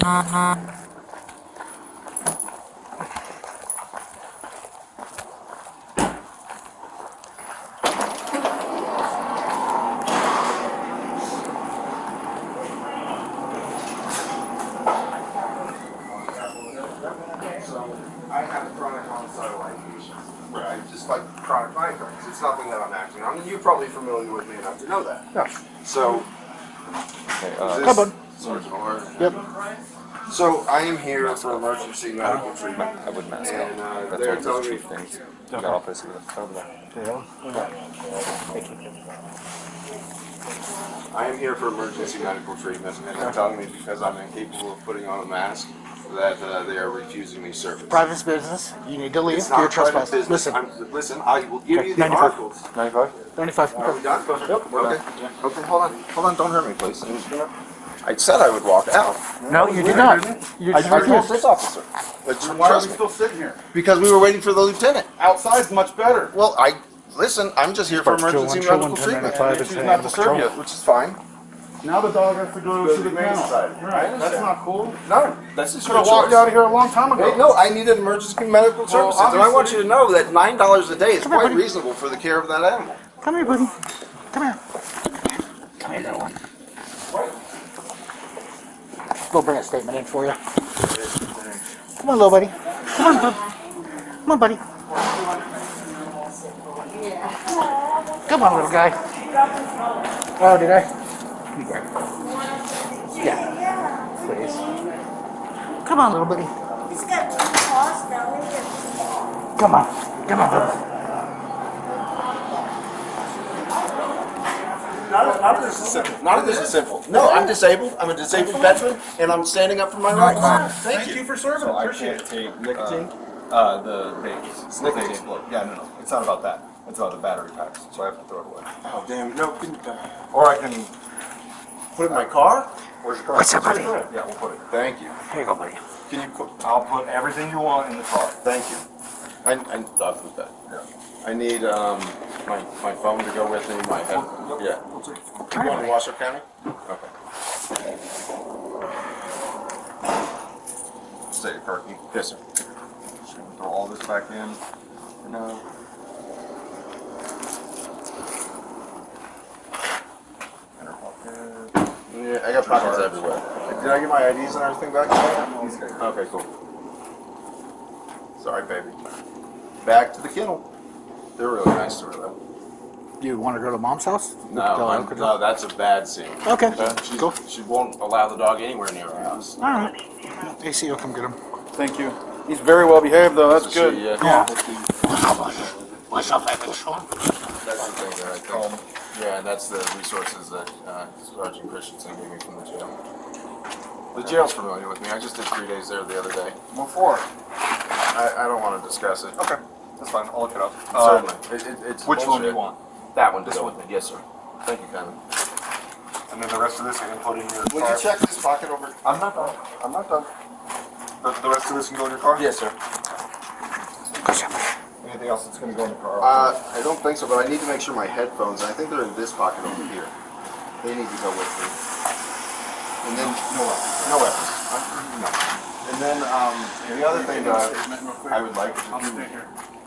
I have chronic homicidal ideation, right? Just like chronic migraines. It's nothing that I'm acting on, and you're probably familiar with me enough to know that. Yeah. So, Come on. Sergeant Orr. Yep. So I am here for emergency medical treatment. I would mask And up. That's they're one of those telling me cheap things. You got all this over there. I am here for emergency medical treatment, and they're telling me because I'm incapable of putting on a mask that they are refusing me service. Private business. You need to leave. It's You're not private trespassing. business. Listen, I will give Okay, you the 95. articles. 95? 95. Are we done? Yep, we're Okay. done. Okay, hold on, don't hurt me, please. I said I would walk out. No, you did not. You I just told refused. this officer. Why are we still sitting here? Because we were waiting for the lieutenant. Outside's much better. Well, listen, I'm just here for emergency medical treatment. And you choose not to serve you. Which is fine. Now the dog has to go to the main kennel. side. I Right. understand. That's not cool. No, that's just Should have walked out of here a long time ago. Hey, no, I needed emergency medical services, and I want you to know that $9 a day is quite buddy. reasonable for the care of that animal. Come here, buddy. Come here. Come here, little one. We'll bring a statement in for you. Come on, little buddy. Come on, bud. Come on, buddy. Come on, little guy. Oh, did I? Yeah. Please. Come on, little buddy. He's got two paws now. Look at Come on. Come on, buddy. None of this is simple. None of this is simple. No, I'm disabled. I'm a disabled veteran, and I'm standing up for my rights. Thank you for serving. So I Appreciate can't it. take Nicotine? the vapes. It's nicotine. They explode. Yeah, no. It's not about that. It's about the battery packs. So I have to throw it away. Oh, damn. No, or I can put it in my car? Where's your car? What's up, buddy? Yeah, we'll put it. Thank you. Here you go, buddy. Can you put... I'll put everything you want in the car. Thank you. I thought with that. Yeah. I need my phone to go with me, my head. Yeah. You want to Washoe County? Okay. Stay at parking. Yes, sir. So we'll throw all this back in. No. Inner pocket. Yeah, I got pockets everywhere. Did I get my IDs and everything back? Okay, cool. Sorry, baby. Back to the kennel. They're really nice to her, though. You want to go to mom's house? No, that's a bad scene. Okay, She, cool. she won't allow the dog anywhere near our house. All right. AC will come get him. Thank you. He's very well behaved, though. That's So good. she, Yeah. What's up, baby? That's the thing that I think. Yeah, and that's the resources that Sergeant Christensen gave me from the jail. The jail's familiar with me. I just did 3 days there the other day. What for? I don't want to discuss it. Okay. That's fine. I'll look it up. Certainly. It's Which one do you bullshit. want? That one to go with me. Yes, sir. Thank you, Kevin. And then the rest of this I can put in your Would car. you check this pocket over? I'm not done. I'm not done. The rest of this can go in your car? Yes, sir. Anything else that's going to go in the car? I don't think so, but I need to make sure my headphones, I think they're in this pocket over here. They need to go with me. And then, no weapons. No weapons. No. And then, the other thing that I would like,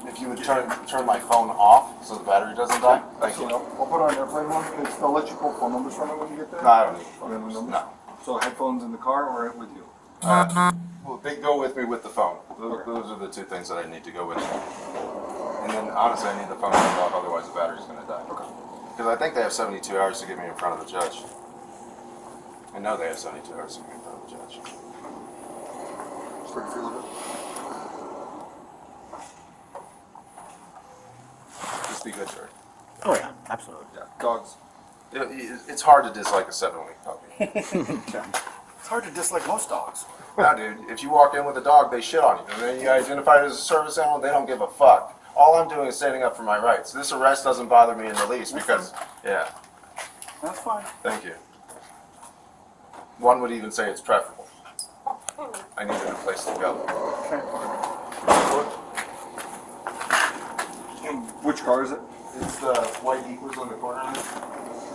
if you would turn my phone off so the battery doesn't die. Thank you. I'll put on airplane mode because they'll let you pull phone numbers from it when you get there. No, I don't need You have phone. numbers? No. So headphones in the car or with you? Well, they go with me with the phone. Those are the two things that I need to go with me. And then, honestly, I need the phone turned off, otherwise the battery's going to die. Because I think they have 72 hours to get me in front of the judge. I know they have 72 hours to get me in front of the judge. Pretty feel of it. Just be good, sir. Oh, yeah, absolutely. Yeah, dogs. It's hard to dislike a 7-week puppy. It's hard to dislike most dogs. Now, dude, if you walk in with a dog, they shit on you. And then you identify it as a service animal, they don't give a fuck. All I'm doing is standing up for my rights. This arrest doesn't bother me in the least because, yeah, That's fine. thank you. One would even say it's preferable. I needed a place to go. Which car is it? It's the white Equals on the corner.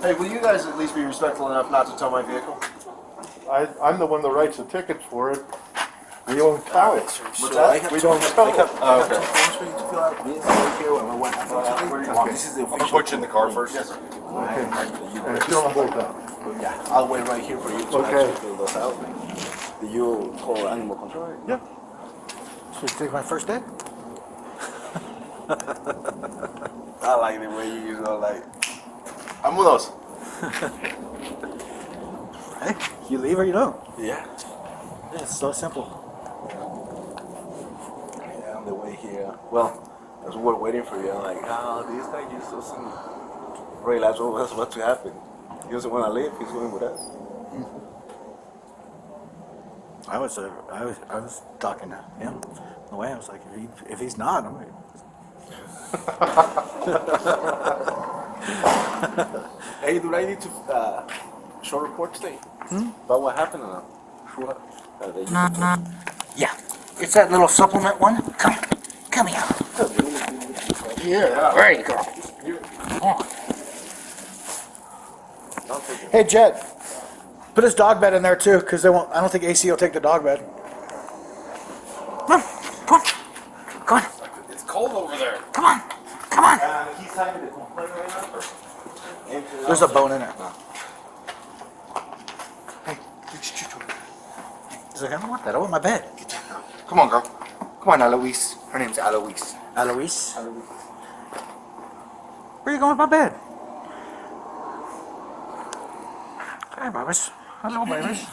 Hey, will you guys at least be respectful enough not to tow my vehicle? I'm the one that writes the tickets for it. We don't tell it. We don't tell it. Okay. This is the I'm gonna put you in the car first. Yes, sir. And it's still hold down. Yeah, I'll wait right here for you to Okay. actually fill those out. Do you call animal control? Yeah. Should I take my first day? I like the way you use all like. Vámonos. Hey, you leave or you don't. Yeah. Yeah, it's so simple. Yeah, on the way here. Well, as we're waiting for you, I'm like, oh, this guy just doesn't realize what's about to happen. He doesn't want to leave. He's going with us. I was talking to him. The way I was like, if he's not, I'm like, Hey, do I need to show report today? About what happened? What? yeah. It's that little supplement one. Come here. Yeah, there you go. Come on. Hey, Jed. Put his dog bed in there too, because they won't. I don't think AC will take the dog bed. Come on, come on, come on. It's cold over there. Come on, come on. He's having to complain right now. There's a bone in it. Hey, he's like, I don't want that. I want my bed. Come on, girl. Come on, Eloise. Her name's Eloise. Eloise. Where are you going with my bed? Hey, babies. Hello, babies.